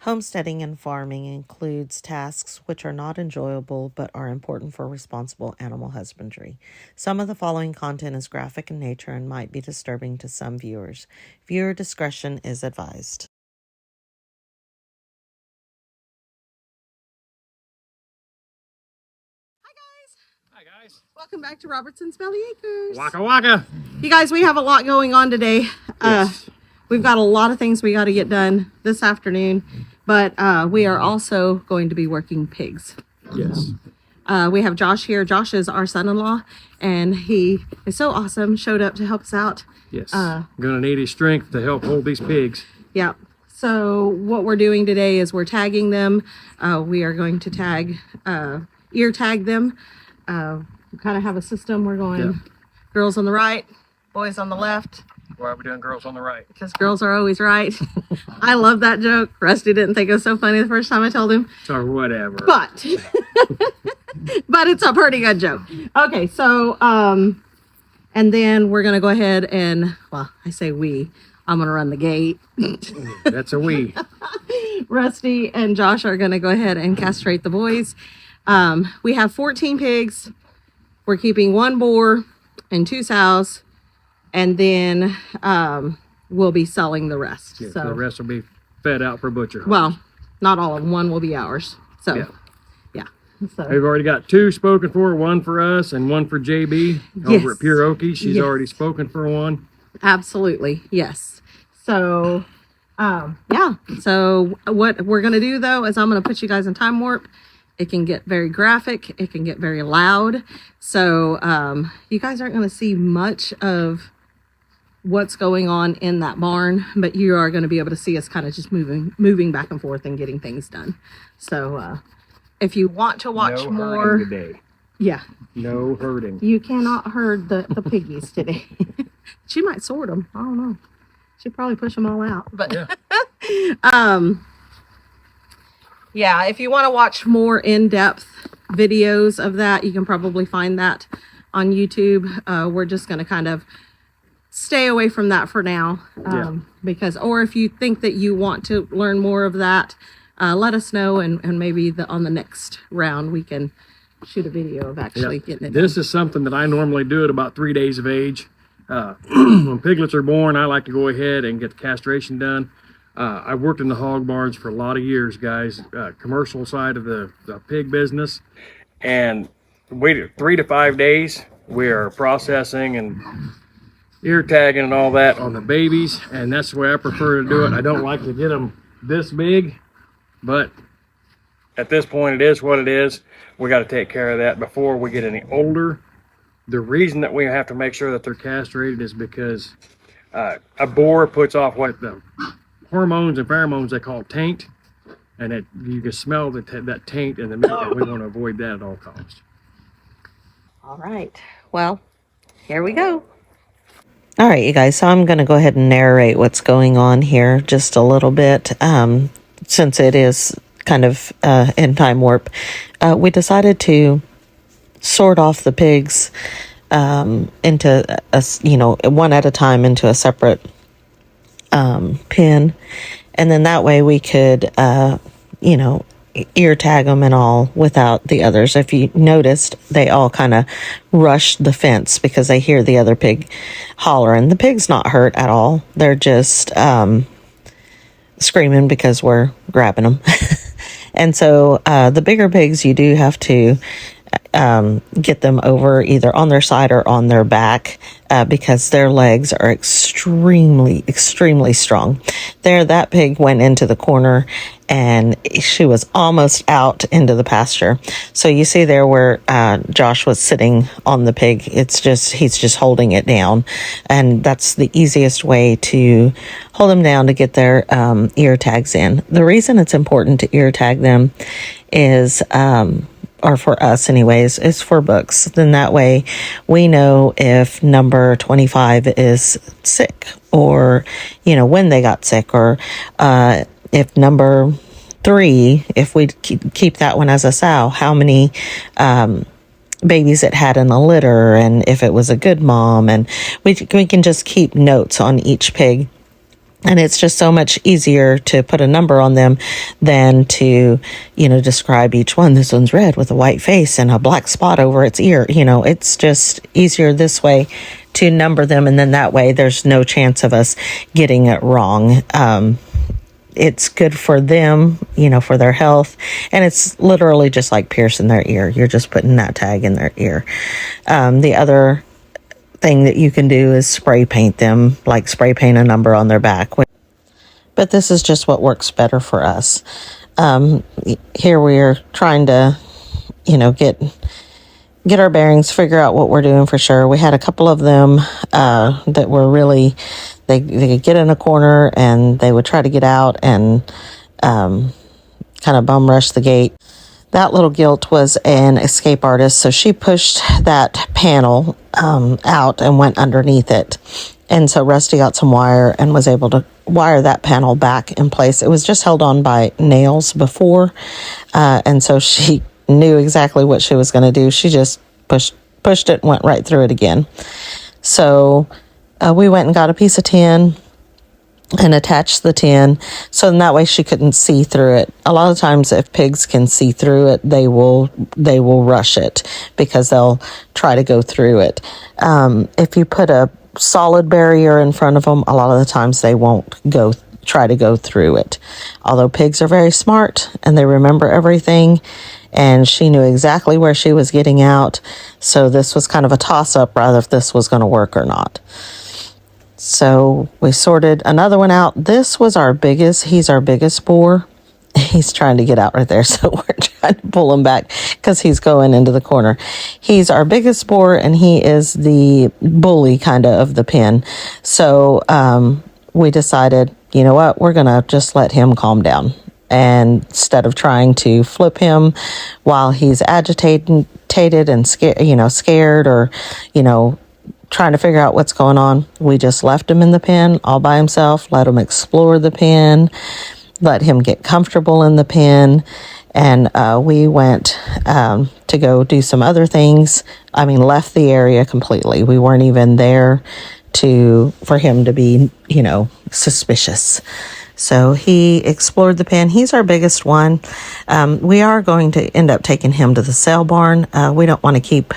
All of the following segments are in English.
Homesteading and farming includes tasks which are not enjoyable but are important for responsible animal husbandry. Some of the following content is graphic in nature and might be disturbing to some viewers. Viewer discretion is advised. Hi guys. Welcome back to Robertson's Valley Acres. Waka waka. You guys, we have a lot going on today. Yes. We've got a lot of things we got to get done this afternoon, but we are also going to be working pigs. Yes. We have Josh here. Josh is our son-in-law, and he is so awesome. Showed up to help us out. Yes. I'm gonna need his strength to help hold these pigs. Yeah. So what we're doing today is we're tagging them. We are going to tag, ear tag them. We kind of have a system. We're going girls on the right, boys on the left. Why are we doing girls on the right? Because girls are always right. I love that joke. Rusty didn't think it was so funny the first time I told him. Or whatever. But it's a pretty good joke. Okay, so and then we're gonna go ahead and, well, I say I'm gonna run the gate. That's a we. Rusty and Josh are gonna go ahead and castrate the boys. We have 14 pigs. We're keeping 1 boar and 2 sows, and then we'll be selling the rest. Yeah, so the rest will be fed out for butcher. Well, not all of them. 1 will be ours. So yeah. So We've already got 2 spoken for, 1 for us and 1 for JB over at Pure Okie. She's already spoken for 1. Absolutely, yes. So so what we're gonna do though is I'm gonna put you guys in time warp. It can get very graphic, it can get very loud, so you guys aren't going to see much of what's going on in that barn, but you are going to be able to see us kind of just moving back and forth and getting things done. So if you want to watch more today. No herding. You cannot herd the piggies today. She might sort them, I don't know. She'd probably push them all out, but if you want to watch more in-depth videos of that, you can probably find that on YouTube. We're just going to kind of stay away from that for now. Because, or if you think that you want to learn more of that, let us know, and maybe on the next round we can shoot a video of actually getting it done. This is something that I normally do at about 3 days of age. When piglets are born, I like to go ahead and get the castration done. I've worked in the hog barns for a lot of years, guys, commercial side of the pig business, and waited 3 to 5 days. We are processing and ear tagging and all that on the babies, and that's the way I prefer to do it. I don't like to get them this big, but at this point it is what it is. We got to take care of that before we get any older. The reason that we have to make sure that they're castrated is because a boar puts off what the hormones and pheromones they call taint, and you can smell that taint in the milk, and we want to avoid that at all costs. All right, well, here we go. All right, you guys, so I'm going to go ahead and narrate what's going on here just a little bit. Since it is kind of in time warp, we decided to sort off the pigs into one at a time into a separate pin, and then that way we could ear tag them and all without the others. If you noticed, they all kind of rushed the fence because they hear the other pig hollering. The pig's not hurt at all. They're just screaming because we're grabbing them. And so the bigger pigs, you do have to get them over either on their side or on their back because their legs are extremely strong. That pig went into the corner and she was almost out into the pasture. So you see there where Josh was sitting on the pig, he's just holding it down, and that's the easiest way to hold them down to get their ear tags in. The reason it's important to ear tag them is or for us anyways, is for books. Then that way we know if number 25 is sick, or, when they got sick, or if number 3, if we keep that one as a sow, how many babies it had in the litter, and if it was a good mom, and we can just keep notes on each pig. And it's just so much easier to put a number on them than to, describe each one. This one's red with a white face and a black spot over its ear. It's just easier this way to number them. And then that way there's no chance of us getting it wrong. It's good for them, for their health. And it's literally just like piercing their ear. You're just putting that tag in their ear. The other thing that you can do is spray paint them, like spray paint a number on their back. But this is just what works better for us. Here we are trying to, get our bearings, figure out what we're doing for sure. We had a couple of them that were really, they could get in a corner and they would try to get out and kind of bum rush the gate. That little gilt was an escape artist, so she pushed that panel out and went underneath it. And so Rusty got some wire and was able to wire that panel back in place. It was just held on by nails before, and so she knew exactly what she was going to do. She just pushed it and went right through it again. So we went and got a piece of tin and attach the tin, so in that way she couldn't see through it. A lot of times if pigs can see through it, they will rush it because they'll try to go through it. If you put a solid barrier in front of them, a lot of the times they won't try to go through it. Although pigs are very smart and they remember everything, and she knew exactly where she was getting out, so this was kind of a toss-up rather if this was going to work or not. So we sorted another one out. This was he's our biggest boar. He's trying to get out right there, so we're trying to pull him back because he's going into the corner. He's our biggest boar, and he is the bully kind of the pen. So we decided, you know what, we're going to just let him calm down. And instead of trying to flip him while he's agitated and scared or, trying to figure out what's going on, we just left him in the pen all by himself, let him explore the pen, let him get comfortable in the pen, and we went to go do some other things. Left the area completely. We weren't even there for him to be, suspicious. So he explored the pen. He's our biggest one. We are going to end up taking him to the sale barn. We don't want to keep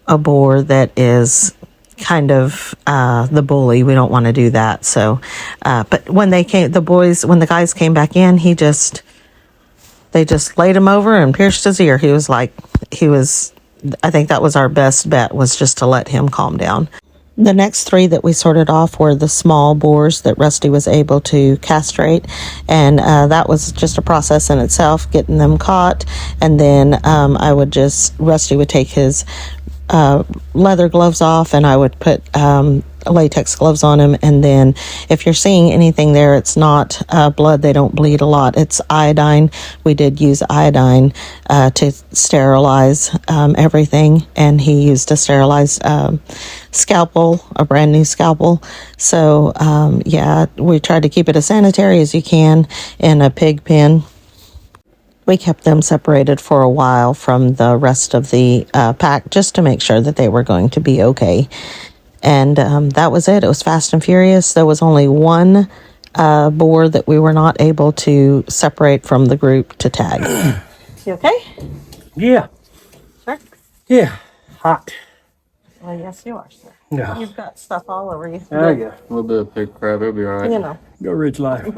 a boar that is kind of the bully. We don't want to do that. So, but when when the guys came back in, they just laid him over and pierced his ear. I think that was our best bet, was just to let him calm down. The next three that we sorted off were the small boars that Rusty was able to castrate, and that was just a process in itself, getting them caught. And then Rusty would take his leather gloves off, and I would put latex gloves on him. And then if you're seeing anything there, it's not blood. They don't bleed a lot. It's iodine. We did use iodine to sterilize everything, and he used a sterilized scalpel, a brand new scalpel. So we tried to keep it as sanitary as you can in a pig pen. We kept them separated for a while from the rest of the pack just to make sure that they were going to be okay. And that was it. It was fast and furious. There was only one boar that we were not able to separate from the group to tag. You okay? Yeah. Sure. Yeah. Hot. Well, yes, you are, sir. Yeah. You've got stuff all over you. Oh, yeah. A little bit of pig crap, it'll be all right. Go RidgeLife.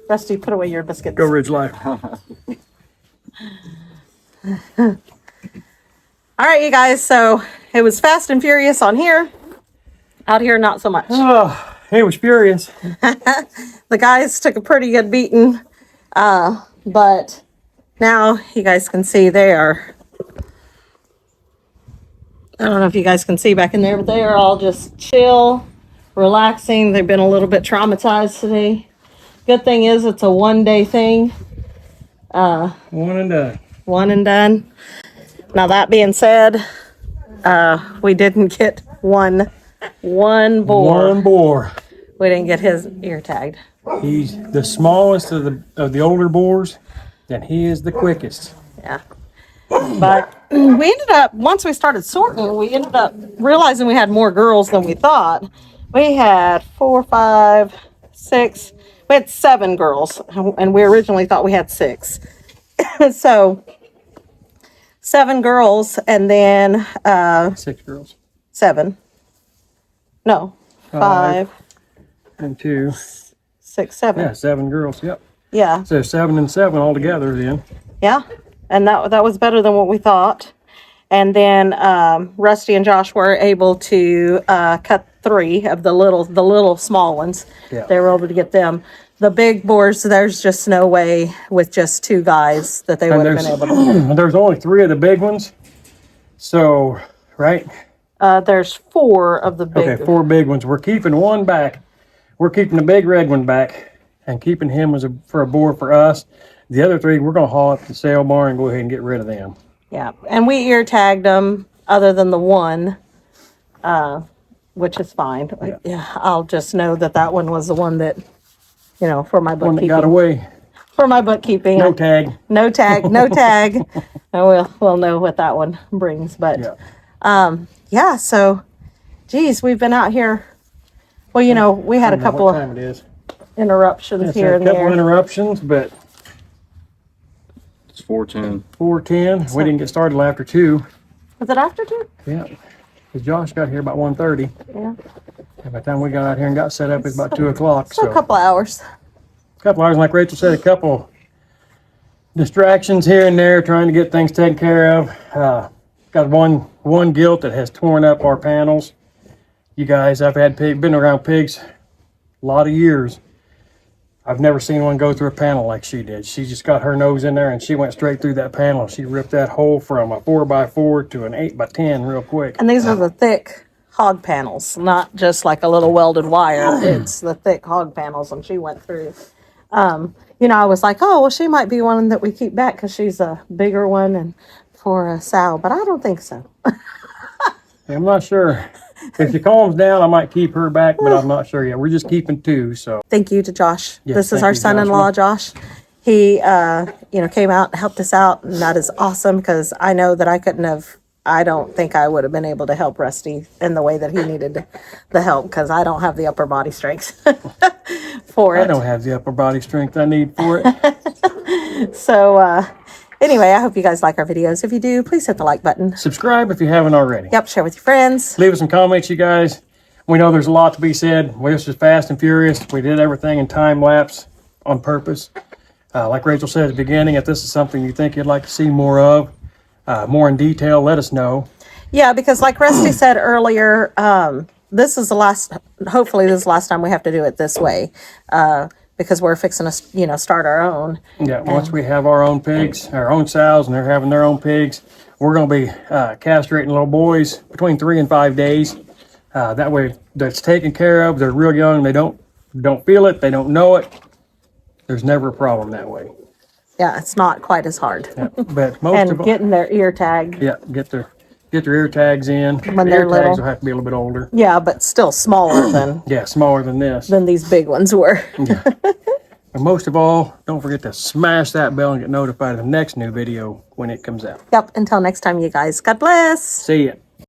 Rusty, put away your biscuits. Go RidgeLife. All right, you guys. So it was fast and furious on here. Out here, not so much. Oh, it was furious. The guys took a pretty good beating. But now you guys can see they are, I don't know if you guys can see back in there, but they are all just chill, relaxing. They've been a little bit traumatized today. Good thing is it's a 1-day thing. One and done. One and done. Now that being said, we didn't get one boar. One boar. We didn't get his ear tagged. He's the smallest of the older boars, and he is the quickest. Yeah. But we ended up, once we started sorting, we ended up realizing we had more girls than we thought. We had 4, 5, 6, we had 7 girls, and we originally thought we had 6. So 7 girls, and then 6 girls. 7. No, 5 and 2, 6, 7. Yeah, 7 girls. Yep. Yeah. So 7 and 7 altogether then. Yeah. And that was better than what we thought. And then Rusty and Josh were able to cut 3 of the little small ones. Yeah. They were able to get them. The big boars, there's just no way with just 2 guys that they would have been able to. There's only 3 of the big ones. So, right? There's 4 of the big. Okay, 4 big ones. We're keeping one back. We're keeping the big red one back and keeping him for a boar for us. The other 3, we're going to haul up to the sale barn and go ahead and get rid of them. Yeah, and we ear tagged them other than the one, which is fine. Yeah, I'll just know that one was the one that, for my bookkeeping. One that got away. For my bookkeeping. No tag. No tag. No tag. And we'll know what that one brings. But yeah. So, geez, we've been out here. Well, we had a couple of interruptions here and there. A couple interruptions, but it's 4:10. 4:10. We didn't get started till after 2. Was it after 2? Yeah. Because Josh got here about 1:30. Yeah. And by the time we got out here and got set up, it's about 2 o'clock. So a couple hours. A couple hours, like Rachel said, a couple distractions here and there, trying to get things taken care of. Got one gilt that has torn up our panels. You guys, I've been around pigs a lot of years. I've never seen one go through a panel like she did. She just got her nose in there and she went straight through that panel. She ripped that hole from a 4x4 to an 8x10 real quick. And these are the thick hog panels, not just like a little welded wire. It's the thick hog panels, and she went through. I was like, oh, well, she might be one that we keep back because she's a bigger one and for a sow, but I don't think so. I'm not sure. If she calms down, I might keep her back, but I'm not sure yet. We're just keeping 2, so. Thank you to Josh. Yes, this is thank our you, son-in-law, Josh. He, came out and helped us out, and that is awesome because I know that I don't think I would have been able to help Rusty in the way that he needed the help because I don't have the upper body strength for it. I don't have the upper body strength I need for it. So, anyway, I hope you guys like our videos. If you do, please hit the like button. Subscribe if you haven't already. Yep, share with your friends. Leave us some comments, you guys. We know there's a lot to be said. This is fast and furious. We did everything in time lapse on purpose. Like Rachel said at the beginning, if this is something you think you'd like to see more of, more in detail, let us know. Yeah, because like Rusty said earlier, this is the last time we have to do it this way. Because we're fixing to, start our own. Yeah, once we have our own pigs, our own sows, and they're having their own pigs, we're going to be castrating little boys between 3 and 5 days. That way, that's taken care of. They're real young. They don't feel it. They don't know it. There's never a problem that way. Yeah, it's not quite as hard. Yeah, but most and getting their ear tag. Yeah, get their ear tags in. When they're ear little. tags will have to be a little bit older. Yeah, but still smaller than. Yeah, smaller than this. Than these big ones were. Yeah. And most of all, don't forget to smash that bell and get notified of the next new video when it comes out. Yep. Until next time, you guys. God bless. See ya.